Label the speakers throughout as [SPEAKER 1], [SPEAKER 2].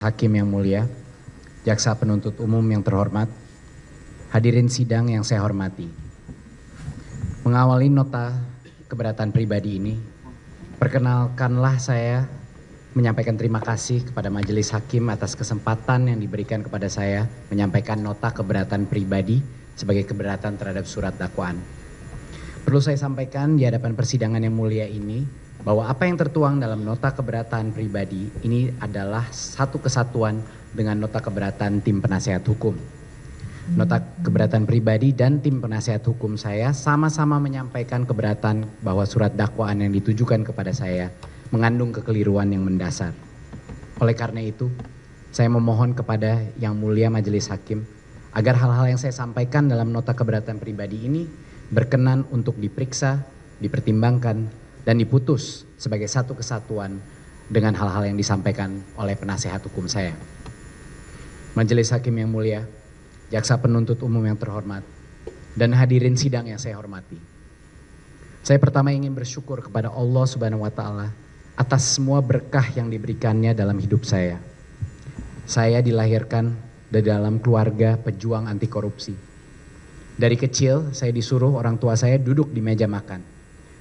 [SPEAKER 1] Hakim yang mulia, jaksa penuntut umum yang terhormat, hadirin sidang yang saya hormati. Mengawali nota keberatan pribadi ini, perkenalkanlah saya menyampaikan terima kasih kepada Majelis Hakim atas kesempatan yang diberikan kepada saya menyampaikan nota keberatan pribadi sebagai keberatan terhadap surat dakwaan. Perlu saya sampaikan di hadapan persidangan yang mulia ini, bahwa apa yang tertuang dalam nota keberatan pribadi ini adalah satu kesatuan dengan nota keberatan tim penasehat hukum. Nota keberatan pribadi dan tim penasehat hukum saya sama-sama menyampaikan keberatan bahwa surat dakwaan yang ditujukan kepada saya mengandung kekeliruan yang mendasar. Oleh karena itu, saya memohon kepada Yang Mulia Majelis Hakim agar hal-hal yang saya sampaikan dalam nota keberatan pribadi ini berkenan untuk diperiksa, dipertimbangkan, dan diputus sebagai satu kesatuan dengan hal-hal yang disampaikan oleh penasehat hukum saya. Majelis Hakim yang mulia, jaksa penuntut umum yang terhormat, dan hadirin sidang yang saya hormati. Saya pertama ingin bersyukur kepada Allah Subhanahu wa Ta'ala atas semua berkah yang diberikannya dalam hidup saya. Saya dilahirkan dari dalam keluarga pejuang anti korupsi. Dari kecil saya disuruh orang tua saya duduk di meja makan,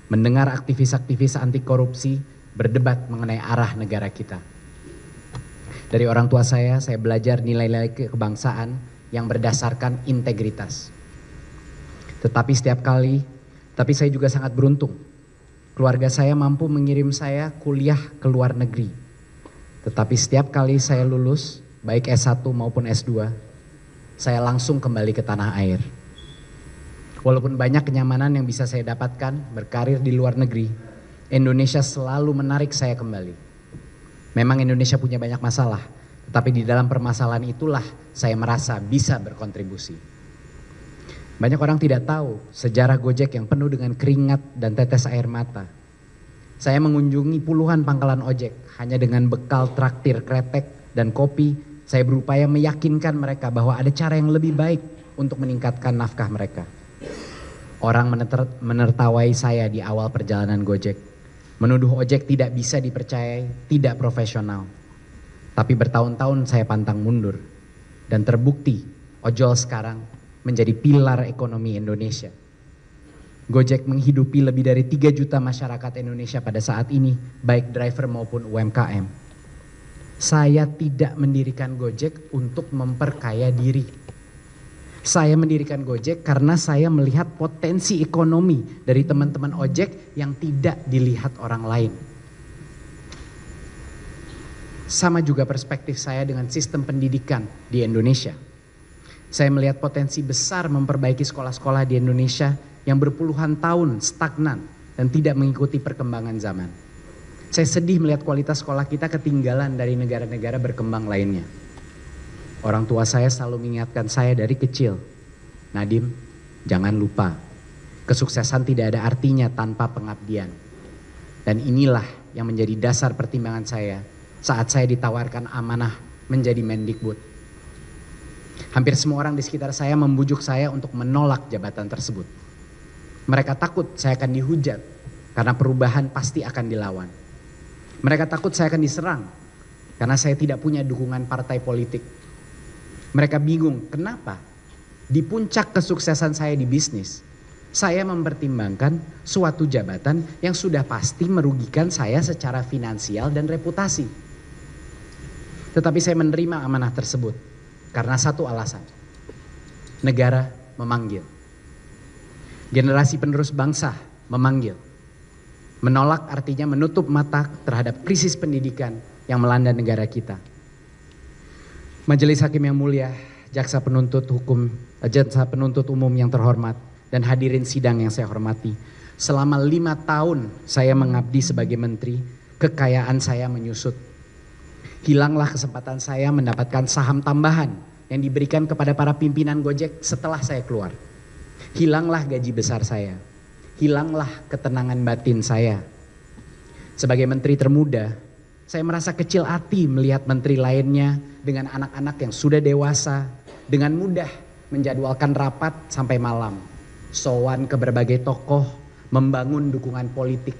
[SPEAKER 1] mendengar aktivis-aktivis anti korupsi berdebat mengenai arah negara kita. Dari orang tua saya belajar nilai-nilai kebangsaan yang berdasarkan integritas. Tapi saya juga sangat beruntung. Keluarga saya mampu mengirim saya kuliah ke luar negeri. Tetapi setiap kali saya lulus, baik S1 maupun S2, saya langsung kembali ke tanah air. Walaupun banyak kenyamanan yang bisa saya dapatkan berkarir di luar negeri, Indonesia selalu menarik saya kembali. Memang Indonesia punya banyak masalah, tetapi di dalam permasalahan itulah saya merasa bisa berkontribusi. Banyak orang tidak tahu sejarah Gojek yang penuh dengan keringat dan tetes air mata. Saya mengunjungi puluhan pangkalan ojek hanya dengan bekal traktir kretek dan kopi. Saya berupaya meyakinkan mereka bahwa ada cara yang lebih baik untuk meningkatkan nafkah mereka. Orang menertawai saya di awal perjalanan Gojek, menuduh ojek tidak bisa dipercayai, tidak profesional. Tapi bertahun-tahun saya pantang mundur dan terbukti ojol sekarang menjadi pilar ekonomi Indonesia. Gojek menghidupi lebih dari 3 juta masyarakat Indonesia pada saat ini, baik driver maupun UMKM. Saya tidak mendirikan Gojek untuk memperkaya diri. Saya mendirikan Gojek karena saya melihat potensi ekonomi dari teman-teman ojek yang tidak dilihat orang lain. Sama juga perspektif saya dengan sistem pendidikan di Indonesia. Saya melihat potensi besar memperbaiki sekolah-sekolah di Indonesia yang berpuluhan tahun stagnan dan tidak mengikuti perkembangan zaman. Saya sedih melihat kualitas sekolah kita ketinggalan dari negara-negara berkembang lainnya. Orang tua saya selalu mengingatkan saya dari kecil, Nadim, jangan lupa, kesuksesan tidak ada artinya tanpa pengabdian. Dan inilah yang menjadi dasar pertimbangan saya saat saya ditawarkan amanah menjadi Mendikbud. Hampir semua orang di sekitar saya membujuk saya untuk menolak jabatan tersebut. Mereka takut saya akan dihujat karena perubahan pasti akan dilawan. Mereka takut saya akan diserang karena saya tidak punya dukungan partai politik. Mereka bingung kenapa di puncak kesuksesan saya di bisnis, saya mempertimbangkan suatu jabatan yang sudah pasti merugikan saya secara finansial dan reputasi. Tetapi saya menerima amanah tersebut karena satu alasan, negara memanggil. Generasi penerus bangsa memanggil. Menolak artinya menutup mata terhadap krisis pendidikan yang melanda negara kita. Majelis Hakim yang mulia, jaksa penuntut umum yang terhormat, dan hadirin sidang yang saya hormati. Selama 5 tahun saya mengabdi sebagai menteri, kekayaan saya menyusut. Hilanglah kesempatan saya mendapatkan saham tambahan yang diberikan kepada para pimpinan Gojek setelah saya keluar. Hilanglah gaji besar saya, hilanglah ketenangan batin saya. Sebagai menteri termuda, saya merasa kecil hati melihat menteri lainnya dengan anak-anak yang sudah dewasa, dengan mudah menjadwalkan rapat sampai malam, sowan ke berbagai tokoh, membangun dukungan politik.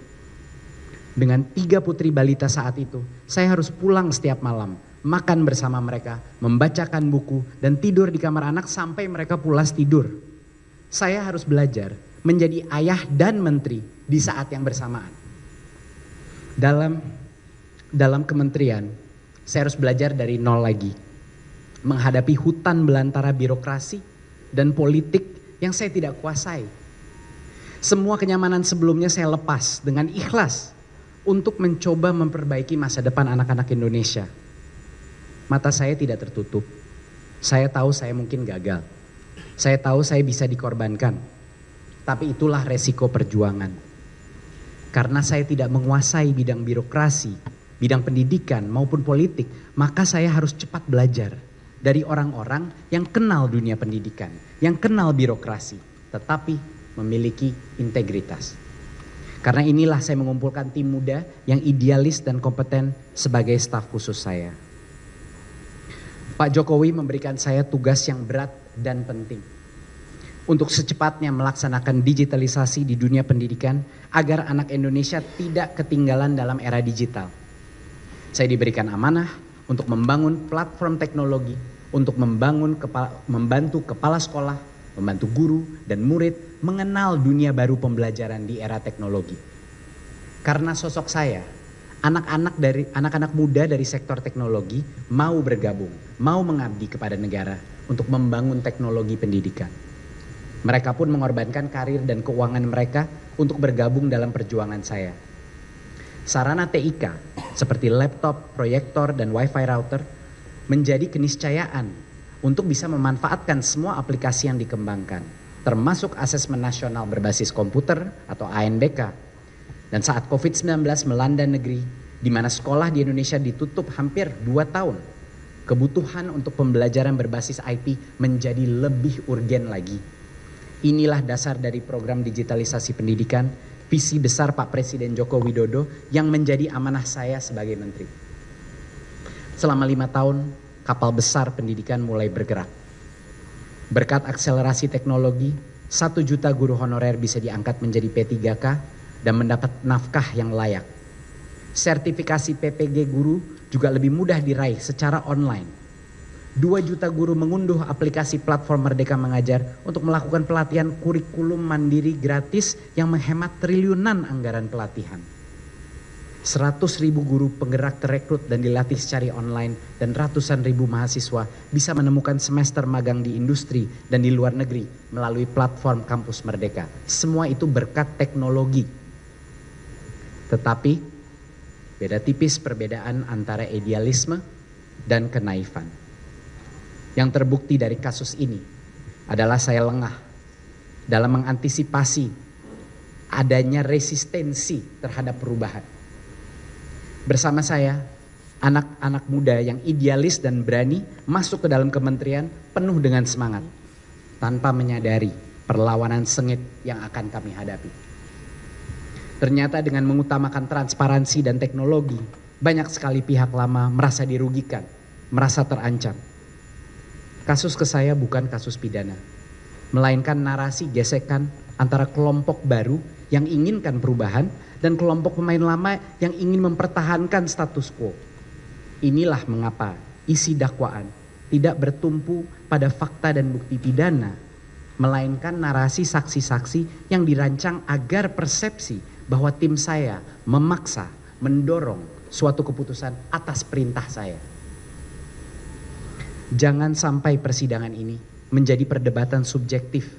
[SPEAKER 1] Dengan 3 putri balita saat itu, saya harus pulang setiap malam makan bersama mereka, membacakan buku, dan tidur di kamar anak sampai mereka pulas tidur. Saya harus belajar menjadi ayah dan menteri di saat yang bersamaan. Dalam kementerian, saya harus belajar dari nol lagi. Menghadapi hutan belantara birokrasi dan politik yang saya tidak kuasai. Semua kenyamanan sebelumnya saya lepas dengan ikhlas untuk mencoba memperbaiki masa depan anak-anak Indonesia. Mata saya tidak tertutup. Saya tahu saya mungkin gagal. Saya tahu saya bisa dikorbankan. Tapi itulah resiko perjuangan. Karena saya tidak menguasai bidang birokrasi, bidang pendidikan maupun politik, maka saya harus cepat belajar dari orang-orang yang kenal dunia pendidikan, yang kenal birokrasi, tetapi memiliki integritas. Karena inilah saya mengumpulkan tim muda yang idealis dan kompeten sebagai staf khusus saya. Pak Jokowi memberikan saya tugas yang berat dan penting untuk secepatnya melaksanakan digitalisasi di dunia pendidikan agar anak Indonesia tidak ketinggalan dalam era digital. Saya diberikan amanah untuk membangun platform teknologi, untuk membantu kepala sekolah, membantu guru dan murid mengenal dunia baru pembelajaran di era teknologi. Karena sosok saya, anak-anak muda dari sektor teknologi mau bergabung, mau mengabdi kepada negara untuk membangun teknologi pendidikan. Mereka pun mengorbankan karir dan keuangan mereka untuk bergabung dalam perjuangan saya. Sarana TIK seperti laptop, proyektor, dan wifi router menjadi keniscayaan untuk bisa memanfaatkan semua aplikasi yang dikembangkan, termasuk asesmen nasional berbasis komputer atau ANBK. Dan saat COVID-19 melanda negeri, di mana sekolah di Indonesia ditutup hampir 2 tahun, kebutuhan untuk pembelajaran berbasis IT menjadi lebih urgen lagi. Inilah dasar dari program digitalisasi pendidikan, visi besar Pak Presiden Joko Widodo yang menjadi amanah saya sebagai menteri. Selama 5 tahun, kapal besar pendidikan mulai bergerak. Berkat akselerasi teknologi, 1 juta guru honorer bisa diangkat menjadi P3K dan mendapat nafkah yang layak. Sertifikasi PPG guru juga lebih mudah diraih secara online. 2 juta guru mengunduh aplikasi platform Merdeka Mengajar untuk melakukan pelatihan kurikulum mandiri gratis yang menghemat triliunan anggaran pelatihan. 100.000 guru penggerak terekrut dan dilatih secara online, dan ratusan ribu mahasiswa bisa menemukan semester magang di industri dan di luar negeri melalui platform Kampus Merdeka. Semua itu berkat teknologi. Tetapi beda tipis perbedaan antara idealisme dan kenaifan. Yang terbukti dari kasus ini adalah saya lengah dalam mengantisipasi adanya resistensi terhadap perubahan. Bersama saya, anak-anak muda yang idealis dan berani masuk ke dalam kementerian penuh dengan semangat, tanpa menyadari perlawanan sengit yang akan kami hadapi. Ternyata dengan mengutamakan transparansi dan teknologi, banyak sekali pihak lama merasa dirugikan, merasa terancam. Kasus ke saya bukan kasus pidana, melainkan narasi gesekan antara kelompok baru yang inginkan perubahan dan kelompok pemain lama yang ingin mempertahankan status quo. Inilah mengapa isi dakwaan tidak bertumpu pada fakta dan bukti pidana, melainkan narasi saksi-saksi yang dirancang agar persepsi bahwa tim saya memaksa, mendorong suatu keputusan atas perintah saya. Jangan sampai persidangan ini menjadi perdebatan subjektif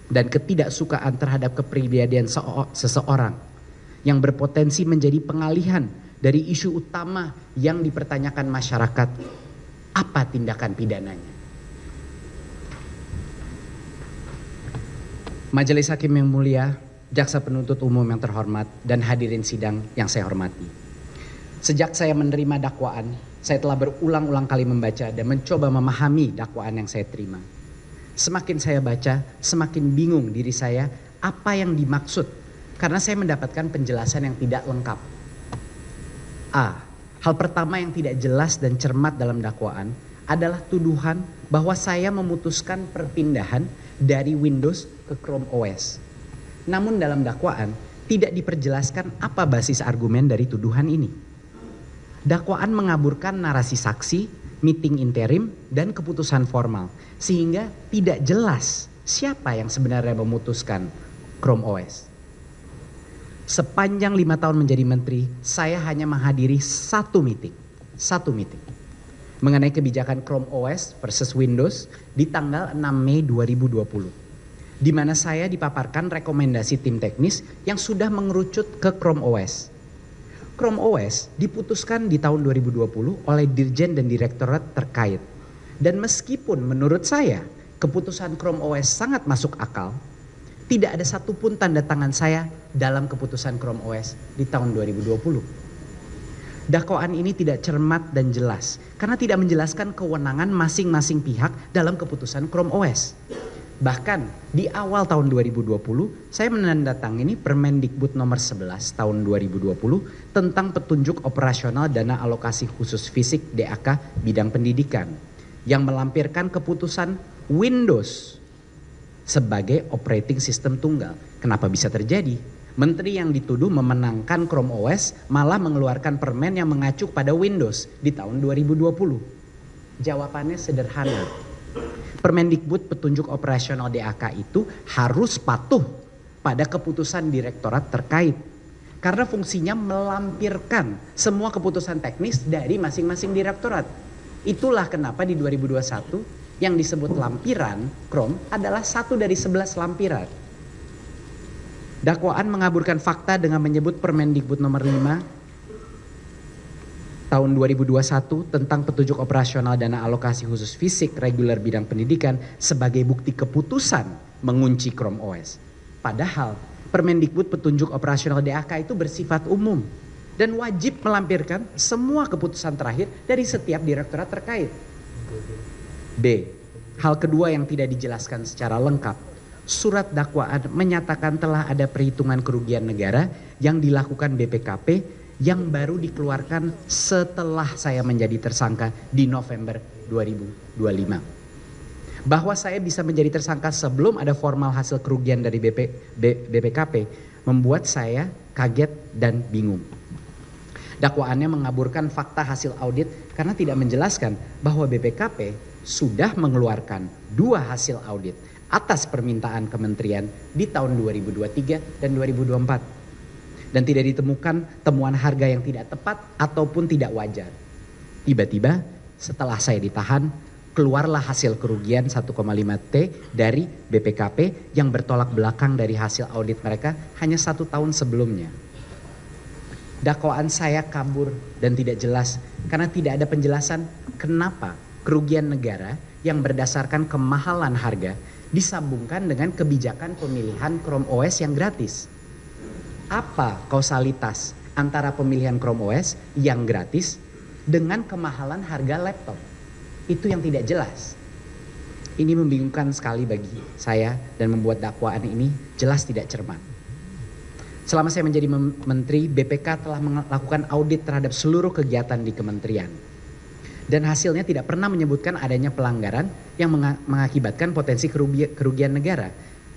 [SPEAKER 1] dan ketidaksukaan terhadap kepribadian seseorang yang berpotensi menjadi pengalihan dari isu utama yang dipertanyakan masyarakat. Apa tindakan pidananya? Majelis Hakim yang mulia, Jaksa Penuntut Umum yang terhormat, dan hadirin sidang yang saya hormati. Sejak saya menerima dakwaan, saya telah berulang-ulang kali membaca dan mencoba memahami dakwaan yang saya terima. Semakin saya baca, semakin bingung diri saya apa yang dimaksud, karena saya mendapatkan penjelasan yang tidak lengkap. Hal pertama yang tidak jelas dan cermat dalam dakwaan adalah tuduhan bahwa saya memutuskan perpindahan dari Windows ke Chrome OS. Namun dalam dakwaan tidak diperjelaskan apa basis argumen dari tuduhan ini. Dakwaan mengaburkan narasi saksi, meeting interim, dan keputusan formal. Sehingga tidak jelas siapa yang sebenarnya memutuskan Chrome OS. Sepanjang 5 tahun menjadi menteri, saya hanya menghadiri satu meeting mengenai kebijakan Chrome OS versus Windows di tanggal 6 Mei 2020. Di mana saya dipaparkan rekomendasi tim teknis yang sudah mengerucut ke Chrome OS. Chrome OS diputuskan di tahun 2020 oleh Dirjen dan Direktorat terkait. Dan meskipun menurut saya keputusan Chrome OS sangat masuk akal, tidak ada satupun tanda tangan saya dalam keputusan Chrome OS di tahun 2020. Dakwaan ini tidak cermat dan jelas karena tidak menjelaskan kewenangan masing-masing pihak dalam keputusan Chrome OS. Bahkan di awal tahun 2020 saya menandatangani Permendikbud nomor 11 tahun 2020 tentang petunjuk operasional dana alokasi khusus fisik DAK bidang pendidikan yang melampirkan keputusan Windows sebagai operating system tunggal. Kenapa bisa terjadi? Menteri yang dituduh memenangkan Chrome OS malah mengeluarkan permen yang mengacu pada Windows di tahun 2020. Jawabannya sederhana. Permendikbud petunjuk operasional DAK itu harus patuh pada keputusan direktorat terkait. Karena fungsinya melampirkan semua keputusan teknis dari masing-masing direktorat. Itulah kenapa di 2021 yang disebut lampiran Chrome adalah satu dari 11 lampiran. Dakwaan mengaburkan fakta dengan menyebut Permendikbud nomor 5 tahun 2021 tentang petunjuk operasional dana alokasi khusus fisik reguler bidang pendidikan sebagai bukti keputusan mengunci Chrome OS. Padahal Permendikbud petunjuk operasional DAK itu bersifat umum dan wajib melampirkan semua keputusan terakhir dari setiap direktorat terkait. B. Hal kedua yang tidak dijelaskan secara lengkap. Surat dakwaan menyatakan telah ada perhitungan kerugian negara yang dilakukan BPKP yang baru dikeluarkan setelah saya menjadi tersangka di November 2025. Bahwa saya bisa menjadi tersangka sebelum ada formal hasil kerugian dari BPKP membuat saya kaget dan bingung. Dakwaannya mengaburkan fakta hasil audit karena tidak menjelaskan bahwa BPKP sudah mengeluarkan 2 hasil audit atas permintaan kementerian di tahun 2023 dan 2024. Dan tidak ditemukan temuan harga yang tidak tepat ataupun tidak wajar. Tiba-tiba setelah saya ditahan, keluarlah hasil kerugian 1,5 T dari BPKP yang bertolak belakang dari hasil audit mereka hanya 1 tahun sebelumnya. Dakwaan saya kabur dan tidak jelas karena tidak ada penjelasan kenapa kerugian negara yang berdasarkan kemahalan harga disambungkan dengan kebijakan pemilihan Chrome OS yang gratis. Apa kausalitas antara pemilihan Chrome OS yang gratis dengan kemahalan harga laptop? Itu yang tidak jelas. Ini membingungkan sekali bagi saya dan membuat dakwaan ini jelas tidak cermat. Selama saya menjadi menteri, BPK telah melakukan audit terhadap seluruh kegiatan di kementerian. Dan hasilnya tidak pernah menyebutkan adanya pelanggaran yang mengakibatkan potensi kerugian negara.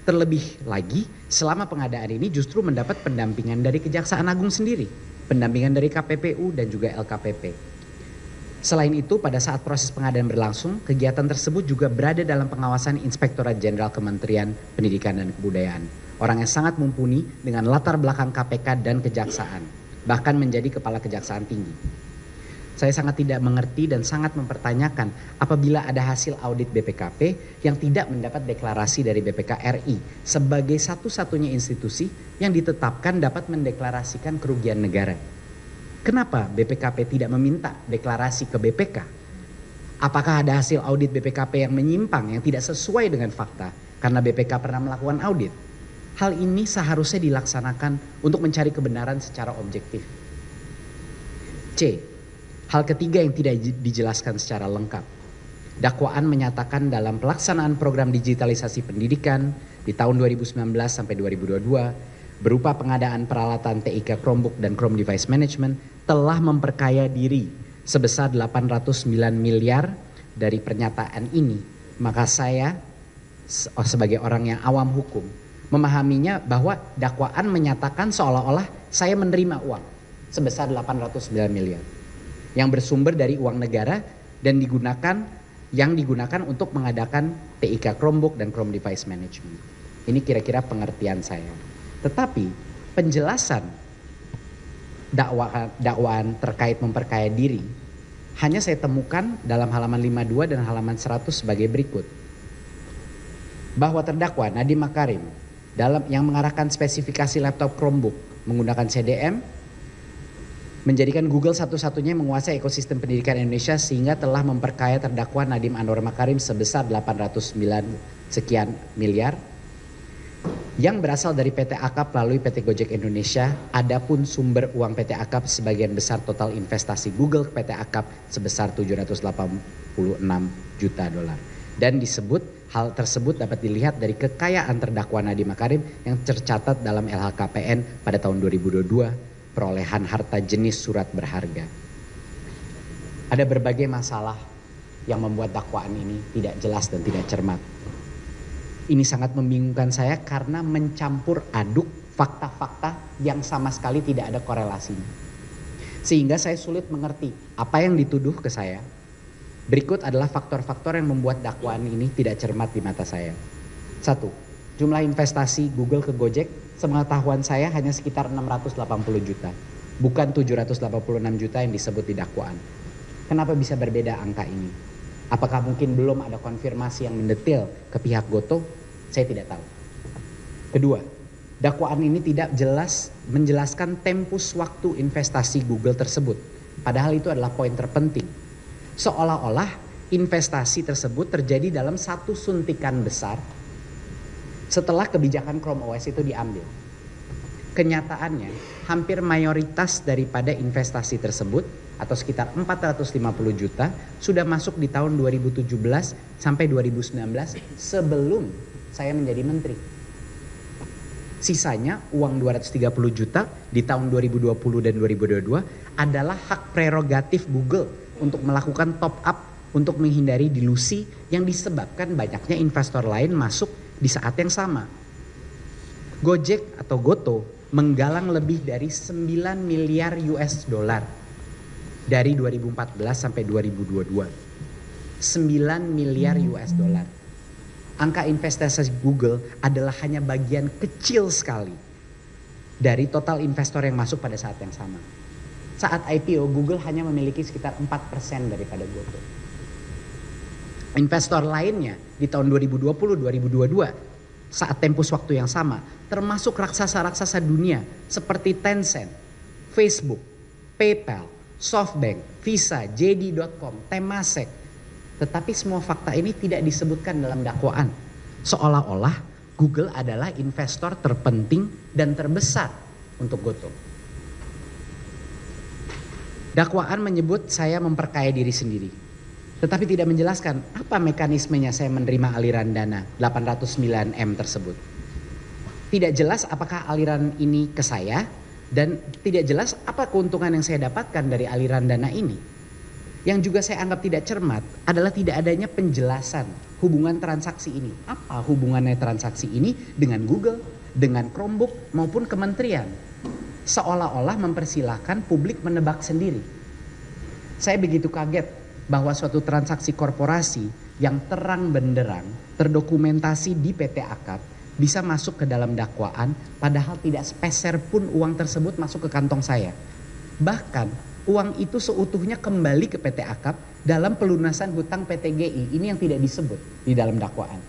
[SPEAKER 1] Terlebih lagi, selama pengadaan ini justru mendapat pendampingan dari Kejaksaan Agung sendiri, pendampingan dari KPPU dan juga LKPP. Selain itu, pada saat proses pengadaan berlangsung, kegiatan tersebut juga berada dalam pengawasan Inspektorat Jenderal Kementerian Pendidikan dan Kebudayaan. Orang yang sangat mumpuni dengan latar belakang KPK dan Kejaksaan, bahkan menjadi Kepala Kejaksaan Tinggi. Saya sangat tidak mengerti dan sangat mempertanyakan apabila ada hasil audit BPKP yang tidak mendapat deklarasi dari BPK RI sebagai satu-satunya institusi yang ditetapkan dapat mendeklarasikan kerugian negara. Kenapa BPKP tidak meminta deklarasi ke BPK? Apakah ada hasil audit BPKP yang menyimpang, yang tidak sesuai dengan fakta karena BPK pernah melakukan audit? Hal ini seharusnya dilaksanakan untuk mencari kebenaran secara objektif. C. Hal ketiga yang tidak dijelaskan secara lengkap. Dakwaan menyatakan dalam pelaksanaan program digitalisasi pendidikan di tahun 2019 sampai 2022 berupa pengadaan peralatan TIK Chromebook dan Chrome Device Management telah memperkaya diri sebesar 809 miliar. Dari pernyataan ini, maka saya sebagai orang yang awam hukum memahaminya bahwa dakwaan menyatakan seolah-olah saya menerima uang sebesar 809 miliar. yang bersumber dari uang negara dan yang digunakan untuk mengadakan TIK Chromebook dan Chrome Device Management. Ini kira-kira pengertian saya. Tetapi penjelasan dakwaan terkait memperkaya diri hanya saya temukan dalam halaman 52 dan halaman 100 sebagai berikut. Bahwa terdakwa Nadiem Makarim yang mengarahkan spesifikasi laptop Chromebook menggunakan CDM menjadikan Google satu-satunya yang menguasai ekosistem pendidikan Indonesia sehingga telah memperkaya terdakwa Nadiem Anwar Makarim sebesar 809 sekian miliar yang berasal dari PT Akap melalui PT Gojek Indonesia. Adapun sumber uang PT Akap sebagian besar total investasi Google ke PT Akap sebesar 786 juta dolar. Dan hal tersebut dapat dilihat dari kekayaan terdakwa Nadiem Makarim yang tercatat dalam LHKPN pada tahun 2022. Perolehan harta jenis surat berharga. Ada berbagai masalah yang membuat dakwaan ini tidak jelas dan tidak cermat. Ini sangat membingungkan saya karena mencampur aduk fakta-fakta yang sama sekali tidak ada korelasinya. Sehingga saya sulit mengerti apa yang dituduh ke saya. Berikut adalah faktor-faktor yang membuat dakwaan ini tidak cermat di mata saya. 1. Jumlah investasi Google ke Gojek sepengetahuan saya hanya sekitar 680 juta. Bukan 786 juta yang disebut di dakwaan. Kenapa bisa berbeda angka ini? Apakah mungkin belum ada konfirmasi yang mendetil ke pihak Gotoh? Saya tidak tahu. Kedua, dakwaan ini tidak jelas menjelaskan tempus waktu investasi Google tersebut. Padahal itu adalah poin terpenting. Seolah-olah investasi tersebut terjadi dalam satu suntikan besar setelah kebijakan Chrome OS itu diambil. Kenyataannya, hampir mayoritas daripada investasi tersebut atau sekitar 450 juta sudah masuk di tahun 2017 sampai 2019 sebelum saya menjadi menteri. Sisanya uang 230 juta di tahun 2020 dan 2022 adalah hak prerogatif Google untuk melakukan top up untuk menghindari dilusi yang disebabkan banyaknya investor lain masuk di saat yang sama. Gojek atau Gotoh menggalang lebih dari 9 miliar US dollar dari 2014 sampai 2022. 9 miliar US dollar. Angka investasi Google adalah hanya bagian kecil sekali dari total investor yang masuk pada saat yang sama. Saat IPO, Google hanya memiliki sekitar 4% daripada Gotoh. Investor lainnya di tahun 2020-2022 saat tempus waktu yang sama termasuk raksasa-raksasa dunia seperti Tencent, Facebook, PayPal, SoftBank, Visa, JD.com, Temasek. Tetapi semua fakta ini tidak disebutkan dalam dakwaan. Seolah-olah Google adalah investor terpenting dan terbesar untuk Gotoh. Dakwaan menyebut saya memperkaya diri sendiri. Tetapi tidak menjelaskan apa mekanismenya saya menerima aliran dana 809M tersebut. Tidak jelas apakah aliran ini ke saya dan tidak jelas apa keuntungan yang saya dapatkan dari aliran dana ini. Yang juga saya anggap tidak cermat adalah tidak adanya penjelasan hubungan transaksi ini. Apa hubungannya transaksi ini dengan Google, dengan Chromebook maupun kementerian. Seolah-olah mempersilahkan publik menebak sendiri. Saya begitu kaget bahwa suatu transaksi korporasi yang terang benderang terdokumentasi di PT Akap bisa masuk ke dalam dakwaan padahal tidak sepeser pun uang tersebut masuk ke kantong saya. Bahkan uang itu seutuhnya kembali ke PT Akap dalam pelunasan hutang PT GI. Ini yang tidak disebut di dalam dakwaan.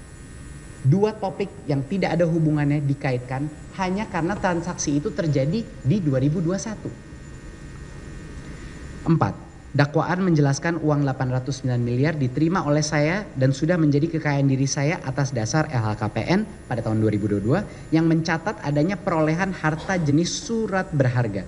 [SPEAKER 1] Dua topik yang tidak ada hubungannya dikaitkan hanya karena transaksi itu terjadi di 2021. 4. Dakwaan menjelaskan uang 809 miliar diterima oleh saya dan sudah menjadi kekayaan diri saya atas dasar LHKPN pada tahun 2022 yang mencatat adanya perolehan harta jenis surat berharga.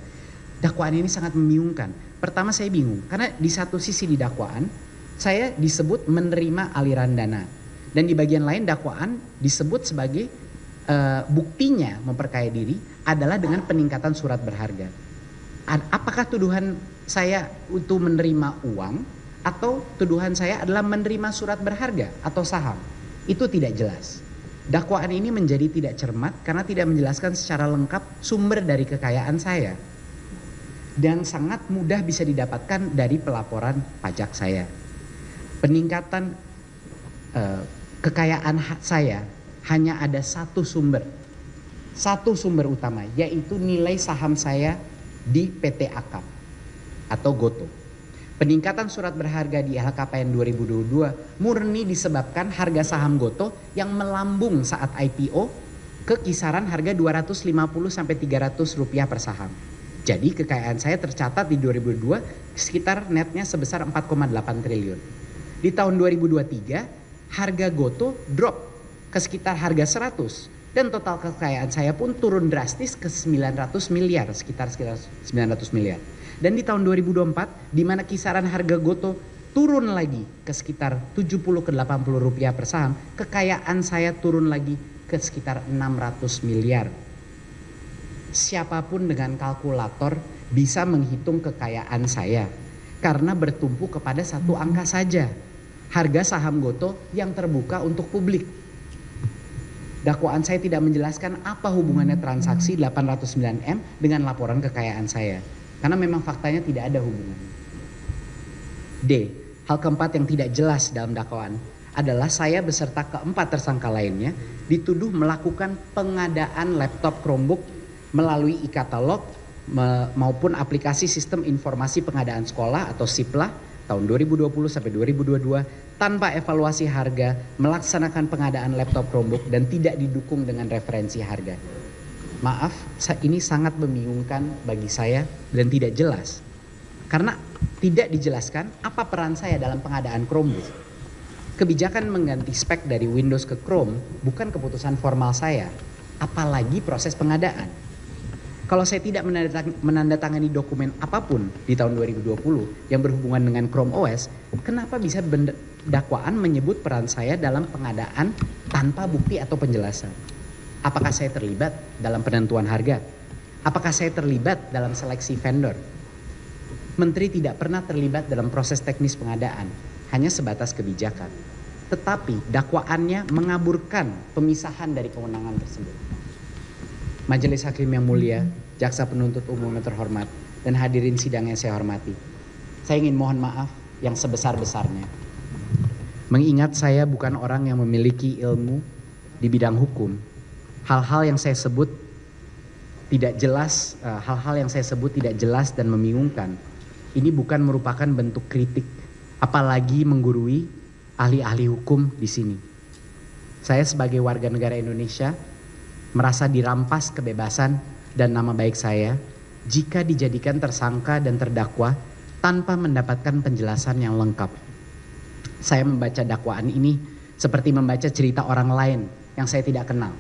[SPEAKER 1] Dakwaan ini sangat membingungkan. Pertama saya bingung karena di satu sisi di dakwaan saya disebut menerima aliran dana dan di bagian lain dakwaan disebut sebagai buktinya memperkaya diri adalah dengan peningkatan surat berharga. Apakah tuduhan saya untuk menerima uang atau tuduhan saya adalah menerima surat berharga atau saham? Itu tidak jelas. Dakwaan ini menjadi tidak cermat karena tidak menjelaskan secara lengkap sumber dari kekayaan saya. dan sangat mudah bisa didapatkan dari pelaporan pajak saya. Peningkatan kekayaan saya hanya ada satu sumber utama, yaitu nilai saham saya di PT Akap atau Gotoh. Peningkatan surat berharga di LHKPN 2022 murni disebabkan harga saham Gotoh yang melambung saat IPO ke kisaran harga 250 sampai 300 rupiah per saham. Jadi kekayaan saya tercatat di 2022 sekitar netnya sebesar 4,8 triliun. Di tahun 2023 harga Gotoh drop ke sekitar harga 100 dan total kekayaan saya pun turun drastis ke 900 miliar, sekitar 900 miliar. Dan di tahun 2024 di mana kisaran harga Gotoh turun lagi ke sekitar 70 ke 80 rupiah per saham, kekayaan saya turun lagi ke sekitar 600 miliar. Siapapun dengan kalkulator bisa menghitung kekayaan saya karena bertumpu kepada satu angka saja, harga saham Gotoh yang terbuka untuk publik. Dakwaan saya tidak menjelaskan apa hubungannya transaksi 809M dengan laporan kekayaan saya, karena memang faktanya tidak ada hubungannya. D. Hal keempat yang tidak jelas dalam dakwaan adalah saya beserta keempat tersangka lainnya dituduh melakukan pengadaan laptop Chromebook melalui e-katalog maupun aplikasi sistem informasi pengadaan sekolah atau SIPLA tahun 2020 sampai 2022 tanpa evaluasi harga, melaksanakan pengadaan laptop Chromebook dan tidak didukung dengan referensi harga. Maaf, ini sangat membingungkan bagi saya dan tidak jelas. Karena tidak dijelaskan apa peran saya dalam pengadaan Chromebook. Kebijakan mengganti spek dari Windows ke Chrome bukan keputusan formal saya, apalagi proses pengadaan. Kalau saya tidak menandatangani dokumen apapun di tahun 2020 yang berhubungan dengan Chrome OS, kenapa bisa dakwaan menyebut peran saya dalam pengadaan tanpa bukti atau penjelasan? Apakah saya terlibat dalam penentuan harga? Apakah saya terlibat dalam seleksi vendor? Menteri tidak pernah terlibat dalam proses teknis pengadaan, hanya sebatas kebijakan. Tetapi dakwaannya mengaburkan pemisahan dari kewenangan tersebut. Majelis Hakim yang mulia, Jaksa Penuntut Umum yang terhormat, dan hadirin sidang yang saya hormati. Saya ingin mohon maaf yang sebesar-besarnya. Mengingat saya bukan orang yang memiliki ilmu di bidang hukum, hal-hal yang saya sebut tidak jelas, tidak jelas dan membingungkan. Ini bukan merupakan bentuk kritik, apalagi menggurui ahli-ahli hukum di sini. Saya sebagai warga negara Indonesia merasa dirampas kebebasan dan nama baik saya jika dijadikan tersangka dan terdakwa tanpa mendapatkan penjelasan yang lengkap. Saya membaca dakwaan ini seperti membaca cerita orang lain yang saya tidak kenal.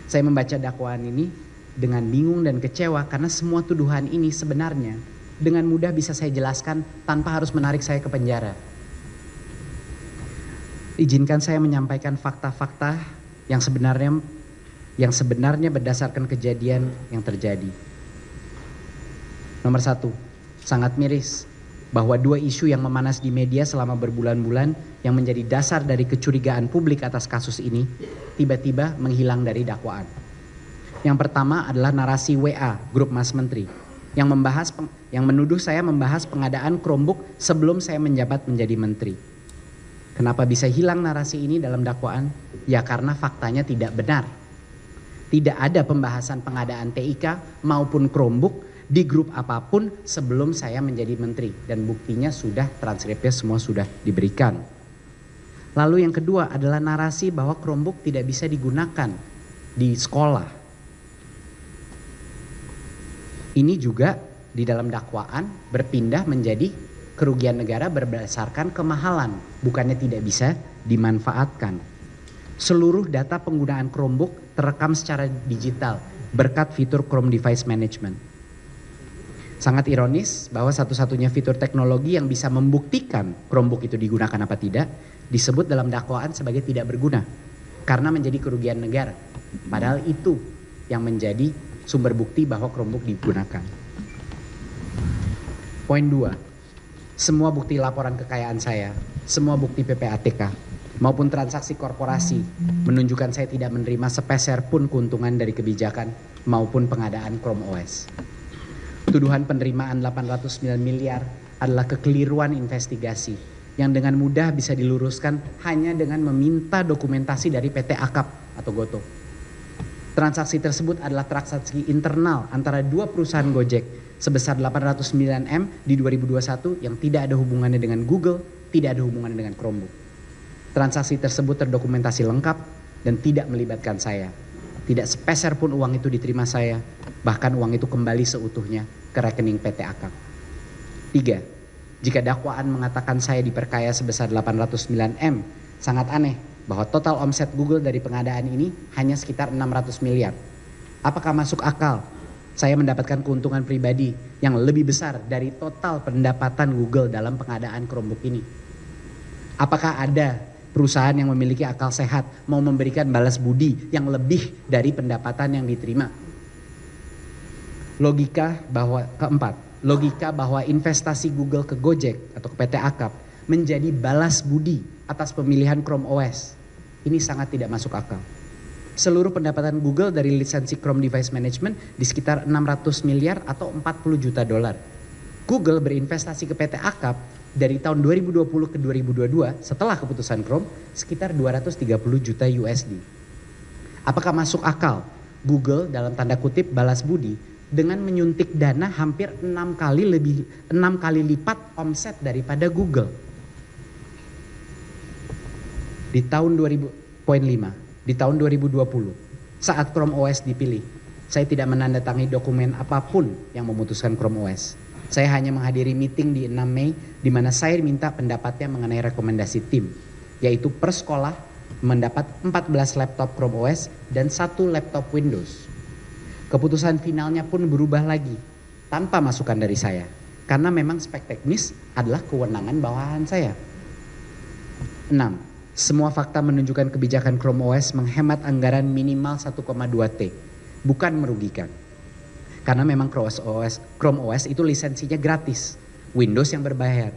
[SPEAKER 1] Saya membaca dakwaan ini dengan bingung dan kecewa karena semua tuduhan ini sebenarnya dengan mudah bisa saya jelaskan tanpa harus menarik saya ke penjara. Izinkan saya menyampaikan fakta-fakta yang sebenarnya berdasarkan kejadian yang terjadi. Nomor 1, sangat miris bahwa dua isu yang memanas di media selama berbulan-bulan yang menjadi dasar dari kecurigaan publik atas kasus ini tiba-tiba menghilang dari dakwaan. Yang pertama adalah narasi WA grup Mas Menteri yang menuduh saya membahas pengadaan Chromebook sebelum saya menjabat menjadi menteri. Kenapa bisa hilang narasi ini dalam dakwaan? Ya karena faktanya tidak benar. Tidak ada pembahasan pengadaan TIK maupun Chromebook di grup apapun sebelum saya menjadi menteri. Dan buktinya transkripnya semua sudah diberikan. Lalu yang kedua adalah narasi bahwa Chromebook tidak bisa digunakan di sekolah. Ini juga di dalam dakwaan berpindah menjadi kerugian negara berdasarkan kemahalan. Bukannya tidak bisa dimanfaatkan. Seluruh data penggunaan Chromebook terekam secara digital berkat fitur Chrome Device Management. Sangat ironis bahwa satu-satunya fitur teknologi yang bisa membuktikan Chromebook itu digunakan apa tidak disebut dalam dakwaan sebagai tidak berguna karena menjadi kerugian negara. Padahal itu yang menjadi sumber bukti bahwa Chromebook digunakan. Poin 2. Semua bukti laporan kekayaan saya, semua bukti PPATK maupun transaksi korporasi menunjukkan saya tidak menerima sepeser pun keuntungan dari kebijakan maupun pengadaan Chrome OS. Tuduhan penerimaan 809 miliar adalah kekeliruan investigasi yang dengan mudah bisa diluruskan hanya dengan meminta dokumentasi dari PT Akap atau Gotoh. Transaksi tersebut adalah transaksi internal antara dua perusahaan Gojek sebesar 809 M di 2021 yang tidak ada hubungannya dengan Google, tidak ada hubungannya dengan Chromebook. Transaksi tersebut terdokumentasi lengkap dan tidak melibatkan saya. Tidak sepeser pun uang itu diterima saya, bahkan uang itu kembali seutuhnya ke rekening PT Akap. 3. Jika dakwaan mengatakan saya diperkaya sebesar 809 M, sangat aneh bahwa total omset Google dari pengadaan ini hanya sekitar 600 miliar. Apakah masuk akal saya mendapatkan keuntungan pribadi yang lebih besar dari total pendapatan Google dalam pengadaan Chromebook ini? Apakah ada perusahaan yang memiliki akal sehat mau memberikan balas budi yang lebih dari pendapatan yang diterima? Logika bahwa investasi Google ke Gojek atau ke PT Akap menjadi balas budi atas pemilihan Chrome OS. Ini sangat tidak masuk akal. Seluruh pendapatan Google dari lisensi Chrome Device Management di sekitar 600 miliar atau 40 juta dolar. Google berinvestasi ke PT Akap dari tahun 2020 ke 2022 setelah keputusan Chrome sekitar 230 juta USD. Apakah masuk akal Google dalam tanda kutip balas budi dengan menyuntik dana hampir 6 kali lipat omset daripada Google? Di tahun 2020 saat Chrome OS dipilih, saya tidak menandatangani dokumen apapun yang memutuskan Chrome OS. Saya hanya menghadiri meeting di 6 Mei di mana saya minta pendapatnya mengenai rekomendasi tim, yaitu per sekolah mendapat 14 laptop Chrome OS dan 1 laptop Windows. Keputusan finalnya pun berubah lagi tanpa masukan dari saya, karena memang spek teknis adalah kewenangan bawahan saya. 6. Semua fakta menunjukkan kebijakan Chrome OS menghemat anggaran minimal 1,2 T, bukan merugikan. Karena memang Chrome OS itu lisensinya gratis, Windows yang berbayar.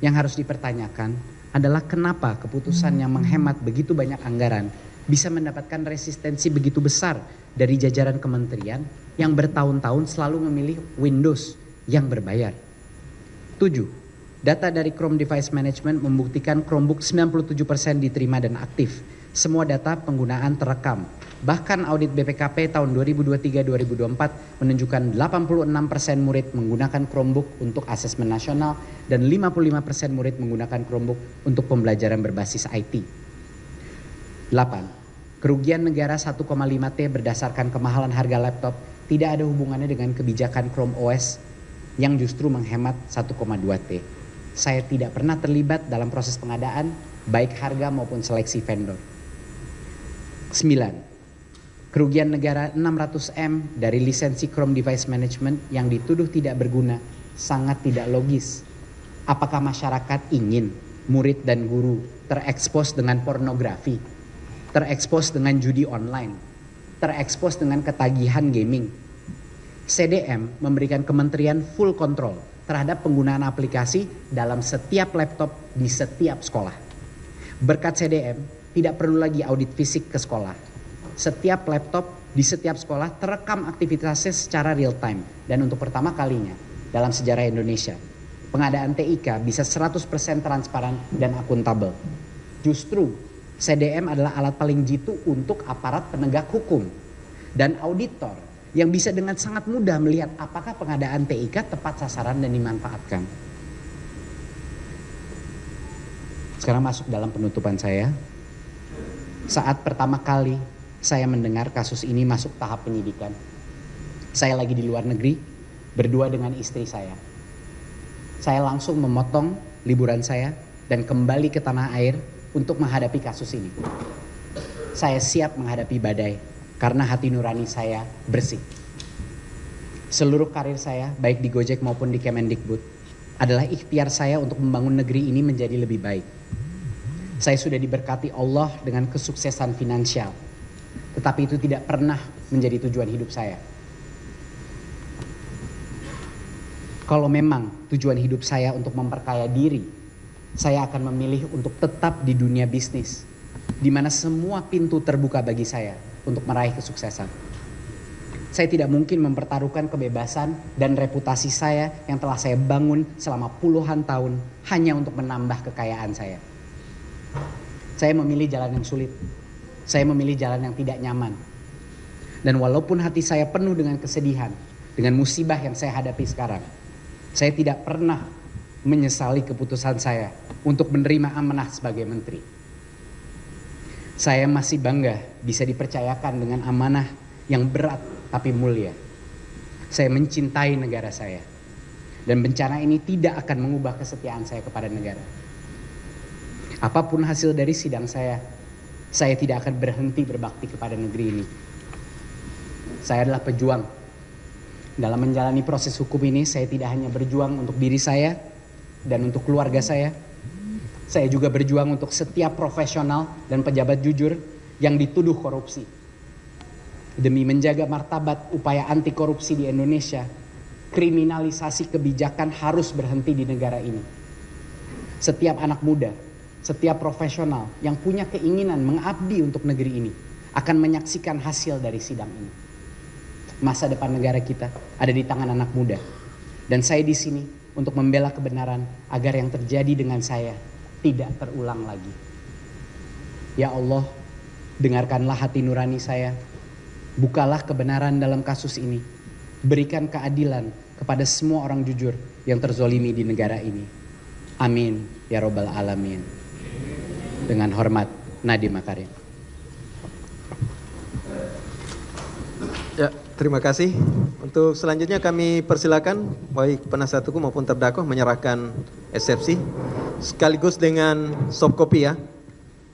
[SPEAKER 1] Yang harus dipertanyakan adalah kenapa keputusan yang menghemat begitu banyak anggaran bisa mendapatkan resistensi begitu besar dari jajaran kementerian yang bertahun-tahun selalu memilih Windows yang berbayar. 7. Data dari Chrome Device Management membuktikan Chromebook 97% diterima dan aktif. Semua data penggunaan terekam. Bahkan audit BPKP tahun 2023-2024 menunjukkan 86% murid menggunakan Chromebook untuk asesmen nasional dan 55% murid menggunakan Chromebook untuk pembelajaran berbasis IT. 8. Kerugian negara 1,5 T berdasarkan kemahalan harga laptop tidak ada hubungannya dengan kebijakan Chrome OS yang justru menghemat 1,2 T. Saya tidak pernah terlibat dalam proses pengadaan, baik harga maupun seleksi vendor. 9. Kerugian negara 600 M dari lisensi Chrome Device Management yang dituduh tidak berguna sangat tidak logis. Apakah masyarakat ingin murid dan guru terekspos dengan pornografi, terekspos dengan judi online, terekspos dengan ketagihan gaming? CDM memberikan kementerian full control terhadap penggunaan aplikasi dalam setiap laptop di setiap sekolah. Berkat CDM, tidak perlu lagi audit fisik ke sekolah. Setiap laptop di setiap sekolah terekam aktivitasnya secara real time. Dan untuk pertama kalinya dalam sejarah Indonesia, pengadaan TIK bisa 100% transparan dan akuntabel. Justru CDM adalah alat paling jitu untuk aparat penegak hukum dan auditor yang bisa dengan sangat mudah melihat apakah pengadaan TIK tepat sasaran dan dimanfaatkan. Sekarang masuk dalam penutupan saya. Saat pertama kali saya mendengar kasus ini masuk tahap penyidikan, saya lagi di luar negeri berdua dengan istri saya. Saya langsung memotong liburan saya dan kembali ke tanah air untuk menghadapi kasus ini. Saya siap menghadapi badai karena hati nurani saya bersih. Seluruh karir saya, baik di Gojek maupun di Kemendikbud, adalah ikhtiar saya untuk membangun negeri ini menjadi lebih baik. Saya sudah diberkati Allah dengan kesuksesan finansial, tetapi itu tidak pernah menjadi tujuan hidup saya. Kalau memang tujuan hidup saya untuk memperkaya diri, saya akan memilih untuk tetap di dunia bisnis, di mana semua pintu terbuka bagi saya untuk meraih kesuksesan. Saya tidak mungkin mempertaruhkan kebebasan dan reputasi saya yang telah saya bangun selama puluhan tahun hanya untuk menambah kekayaan saya. Saya memilih jalan yang sulit. Saya memilih jalan yang tidak nyaman. Dan walaupun hati saya penuh dengan kesedihan, dengan musibah yang saya hadapi sekarang, saya tidak pernah menyesali keputusan saya untuk menerima amanah sebagai menteri. Saya masih bangga bisa dipercayakan dengan amanah yang berat tapi mulia. Saya mencintai negara saya. Dan bencana ini tidak akan mengubah kesetiaan saya kepada negara. Apapun hasil dari sidang saya tidak akan berhenti berbakti kepada negeri ini. Saya adalah pejuang. Dalam menjalani proses hukum ini, saya tidak hanya berjuang untuk diri saya dan untuk keluarga saya. Saya juga berjuang untuk setiap profesional dan pejabat jujur yang dituduh korupsi. Demi menjaga martabat upaya anti korupsi di Indonesia, kriminalisasi kebijakan harus berhenti di negara ini. Setiap anak muda, setiap profesional yang punya keinginan mengabdi untuk negeri ini akan menyaksikan hasil dari sidang ini. Masa depan negara kita ada di tangan anak muda. Dan saya di sini untuk membela kebenaran agar yang terjadi dengan saya tidak terulang lagi. Ya Allah, dengarkanlah hati nurani saya. Bukalah kebenaran dalam kasus ini. Berikan keadilan kepada semua orang jujur yang terzolimi di negara ini. Amin ya Rabbal Alamin. Dengan hormat, Nadiem Makarim.
[SPEAKER 2] Ya, terima kasih. Untuk selanjutnya kami persilakan baik penasihat hukum maupun terdakwa menyerahkan eksepsi sekaligus dengan soft copy ya.